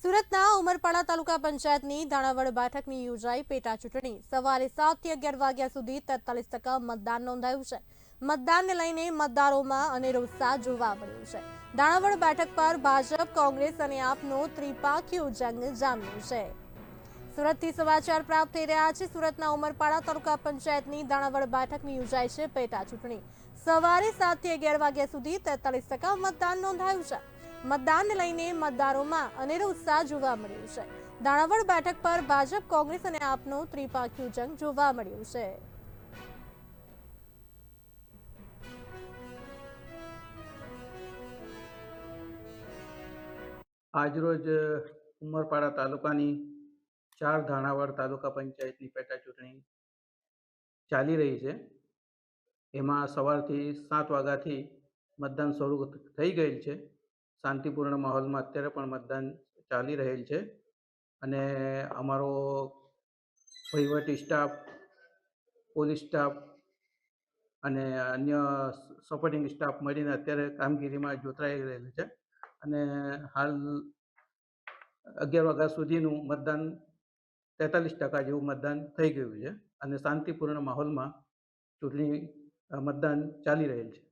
સુરતના ઉમરપાડા તાલુકા પંચાયતની દાણાવડ બેઠકની યોજાઈ પેટા ચૂંટણી સવારે 7 થી 11 વાગ્યા સુધી 43% મતદાન નોંધાયું છે। મતદાનને લઈને મતદારોમાં અનેરો ઉત્સાહ જોવા મળ્યો છે। દાણાવડ બેઠક પર ભાજપ, કોંગ્રેસ અને આપનો ત્રિપાખીયો જંગ જામ્યો છે। સુરતથી સમાચાર પ્રાપ્ત થઈ રહ્યા છે। સુરતના ઉમરપાડા તાલુકા પંચાયતની દાણાવડ બેઠકની યોજાઈ છે પેટા ચૂંટણી સવારે 7 થી 11 વાગ્યા સુધી 43% મતદાન નોંધાયું છે। મતદાનને લઈને મતદારોમાં અનેરો ઉત્સાહ જોવા મળ્યો છે। દાણાવડ બેઠક પર ભાજપ, કોંગ્રેસ અને આપનો ત્રિપાખીયો જંગ જોવા મળ્યો છે। આજરોજ ઉમરપાડા તાલુકાની 4 ધાણાવડ તાલુકા પંચાયતની પેટા ચૂંટણી ચાલી રહી છે। એમાં સવારથી 7 વાગ્યાથી મતદાન શરૂ થઈ ગયેલ છે। શાંતિપૂર્ણ માહોલમાં અત્યારે પણ મતદાન ચાલી રહેલ છે અને અમારો વહીવટી સ્ટાફ, પોલીસ સ્ટાફ અને અન્ય સપોર્ટિંગ સ્ટાફ મળીને અત્યારે કામગીરીમાં જોતરાઈ રહેલ છે અને હાલ 11 વાગ્યા સુધીનું મતદાન 43% જેવું મતદાન થઈ ગયું છે અને શાંતિપૂર્ણ માહોલમાં ચૂંટણી મતદાન ચાલી રહેલ છે।